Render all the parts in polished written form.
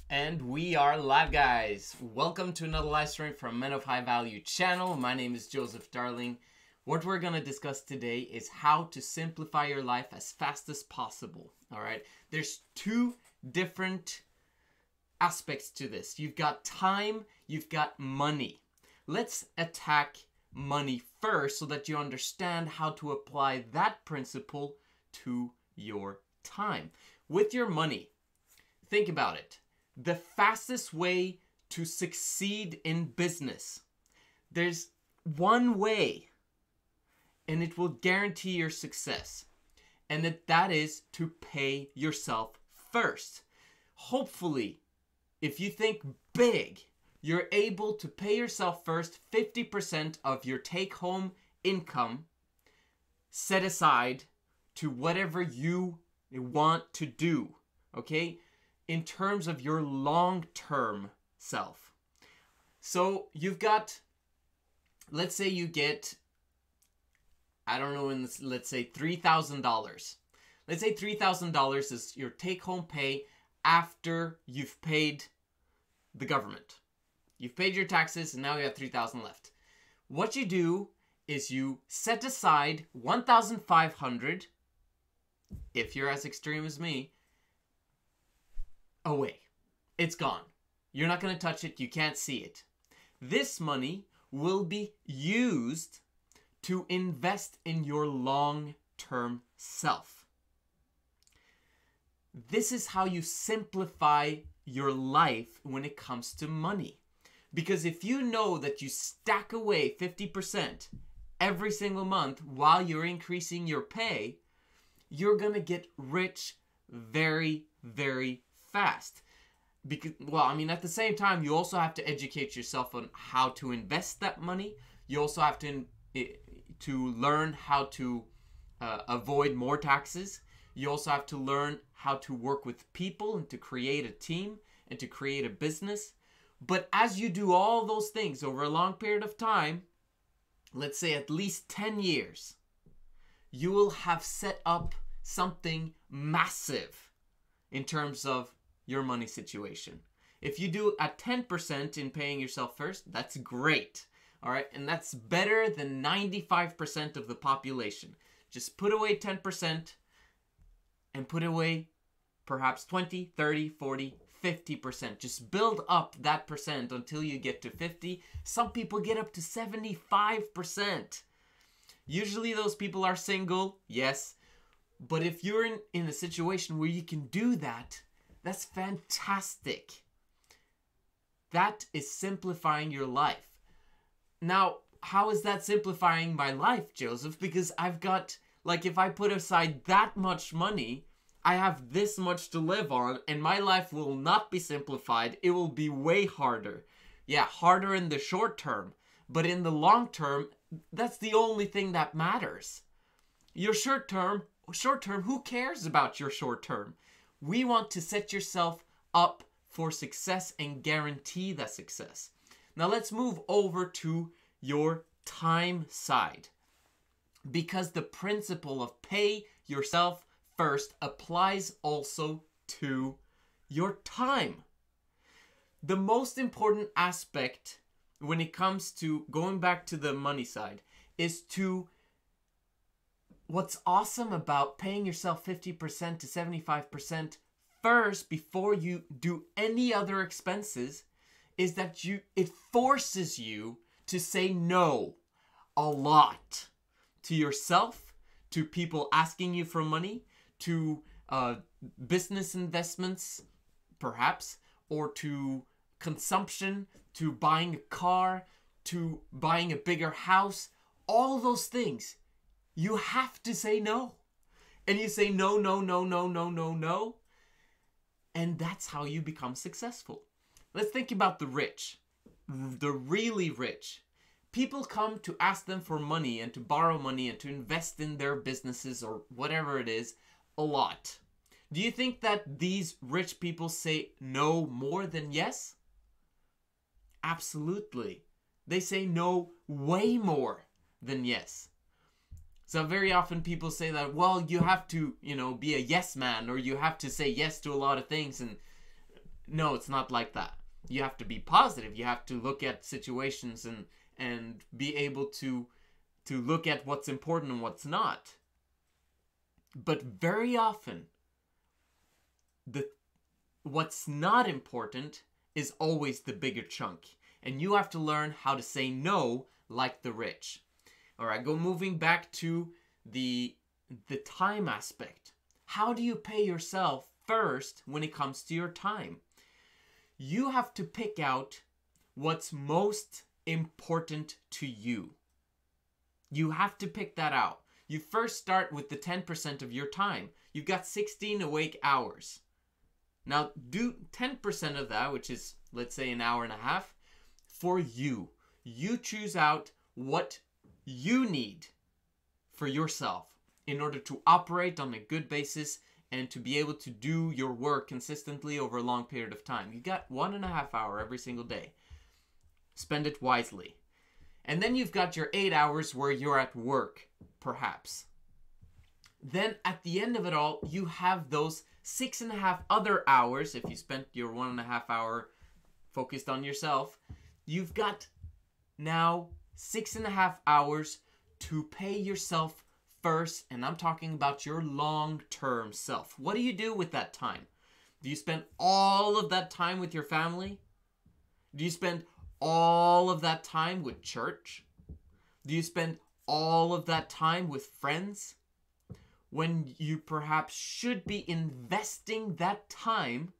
And we are live, guys. Welcome to another live stream from Men of High Value channel. My name is Joseph Darling. What we're going to discuss today is how to simplify your life as fast as possible. All right. There's two different aspects to this. You've got time, you've got money. Let's attack money first so that you understand how to apply that principle to your time. With your money, think about it. The fastest way to succeed in business, there's one way, and it will guarantee your success, and that is to pay yourself first. Hopefully, if you think big, you're able to pay yourself first 50% of your take-home income set aside to whatever you want to do, okay? In terms of your long-term self. So you've got, let's say you get, I don't know, let's say $3,000. Let's say $3,000 is your take-home pay after you've paid the government. You've paid your taxes and now you have $3,000 left. What you do is you set aside $1,500, if you're as extreme as me, away. It's gone. You're not going to touch it. You can't see it. This money will be used to invest in your long-term self. This is how you simplify your life when it comes to money. Because if you know that you stack away 50% every single month while you're increasing your pay, you're going to get rich very, very fast. Because, well, I mean, at the same time, you also have to educate yourself on how to invest that money. You also have to learn how to avoid more taxes. You also have to learn how to work with people and to create a team and to create a business. But as you do all those things over a long period of time, let's say at least 10 years, you will have set up something massive in terms of your money situation. If you do at 10% in paying yourself first, that's great. All right, and that's better than 95% of the population. Just put away 10% and put away perhaps 20, 30, 40, 50%. Just build up that percent until you get to 50. Some people get up to 75%. Usually those people are single, yes. But if you're in a situation where you can do that, that's fantastic. That is simplifying your life. Now, how is that simplifying my life, Joseph? Because I've got, like, if I put aside that much money, I have this much to live on, and my life will not be simplified. It will be way harder. Yeah, harder in the short term. But in the long term, that's the only thing that matters. Your short term, who cares about your short term? We want to set yourself up for success and guarantee that success. Now let's move over to your time side. Because the principle of pay yourself first applies also to your time. The most important aspect when it comes to going back to the money side is to, what's awesome about paying yourself 50% to 75% first before you do any other expenses is that it forces you to say no a lot to yourself, to people asking you for money, to business investments perhaps, or to consumption, to buying a car, to buying a bigger house. All those things, you have to say no. And you say no, no, no, no, no, no, no. And that's how you become successful. Let's think about the rich, the really rich. People come to ask them for money and to borrow money and to invest in their businesses or whatever it is a lot. Do you think that these rich people say no more than yes? Absolutely. They say no way more than yes. So very often people say that, well, you have to, be a yes man, or you have to say yes to a lot of things. And No, it's not like that. You have to be positive. You have to look at situations and be able to look at what's important and what's not. But very often, what's not important is always the bigger chunk. And you have to learn how to say no like the rich. All right, moving back to the time aspect. How do you pay yourself first when it comes to your time? You have to pick out what's most important to you. You have to pick that out. You first start with the 10% of your time. You've got 16 awake hours. Now do 10% of that, which is, let's say, an hour and a half, for you. You choose out what you need for yourself in order to operate on a good basis and to be able to do your work consistently over a long period of time. You got 1.5 hours every single day. Spend it wisely. And then you've got your 8 hours where you're at work, perhaps. Then at the end of it all, you have those 6.5 other hours. If you spent your 1.5 hour focused on yourself, you've got now 6.5 hours to pay yourself first, and I'm talking about your long-term self. What do you do with that time? Do you spend all of that time with your family? Do you spend all of that time with church? Do you spend all of that time with friends? When you perhaps should be investing that time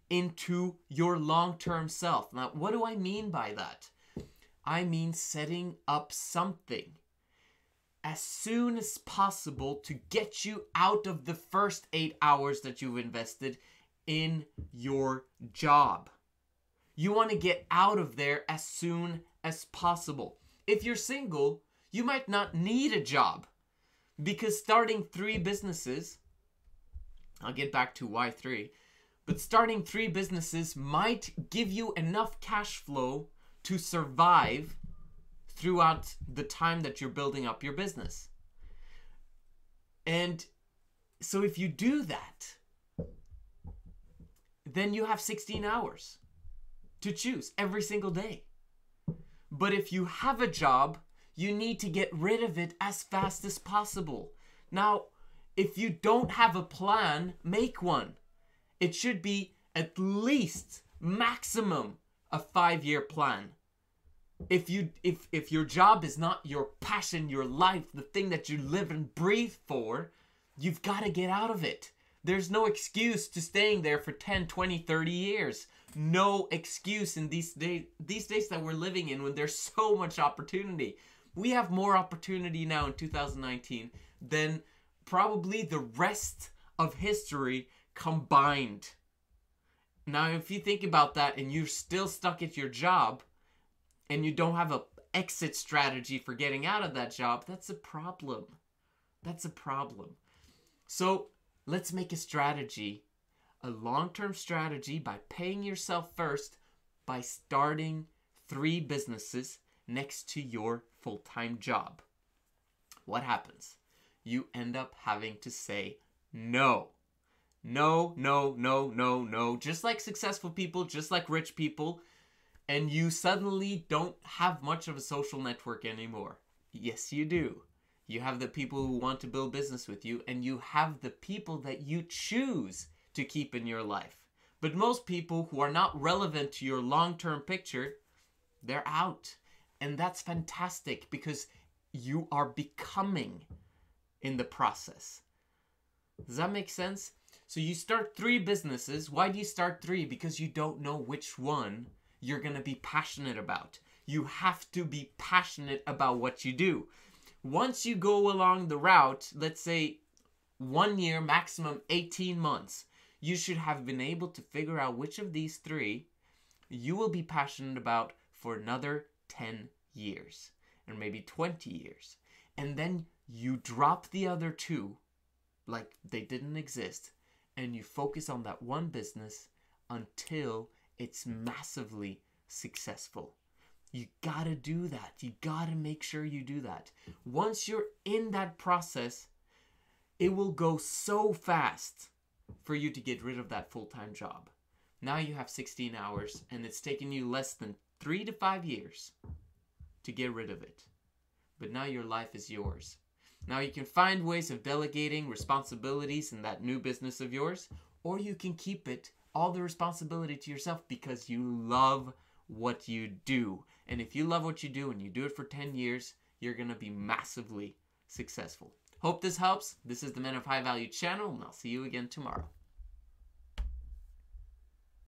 into your long-term self. Now, what do I mean by that? I mean setting up something as soon as possible to get you out of the first 8 hours that you've invested in your job. You want to get out of there as soon as possible. If you're single, you might not need a job, because starting 3 businesses, I'll get back to why 3, but starting 3 businesses might give you enough cash flow to survive throughout the time that you're building up your business. And so if you do that, then you have 16 hours to choose every single day. But if you have a job, you need to get rid of it as fast as possible. Now, if you don't have a plan, make one. It should be at least maximum a 5-year plan. If your job is not your passion, your life, the thing that you live and breathe for, you've got to get out of it. There's no excuse to staying there for 10, 20, 30 years. No excuse in these days that we're living in, when there's so much opportunity. We have more opportunity now in 2019 than probably the rest of history combined. Now, if you think about that and you're still stuck at your job and you don't have an exit strategy for getting out of that job, that's a problem. That's a problem. So let's make a strategy, a long-term strategy, by paying yourself first, by starting 3 businesses next to your full-time job. What happens? You end up having to say no. No, no, no, no, no. Just like successful people, just like rich people. And you suddenly don't have much of a social network anymore. Yes, you do. You have the people who want to build business with you, and you have the people that you choose to keep in your life. But most people who are not relevant to your long-term picture, they're out. And that's fantastic, because you are becoming in the process. Does that make sense? So you start 3 businesses. Why do you start 3? Because you don't know which one you're going to be passionate about. You have to be passionate about what you do. Once you go along the route, let's say 1 year, maximum 18 months, you should have been able to figure out which of these 3 you will be passionate about for another 10 years, and maybe 20 years. And then you drop the other 2 like they didn't exist, and you focus on that one business until it's massively successful. You gotta do that. You gotta make sure you do that. Once you're in that process, it will go so fast for you to get rid of that full-time job. Now you have 16 hours, and it's taken you less than 3 to 5 years to get rid of it. But now your life is yours. Now you can find ways of delegating responsibilities in that new business of yours, or you can keep it, all the responsibility, to yourself because you love what you do. And if you love what you do and you do it for 10 years, you're going to be massively successful. Hope this helps. This is the Men of High Value channel, and I'll see you again tomorrow.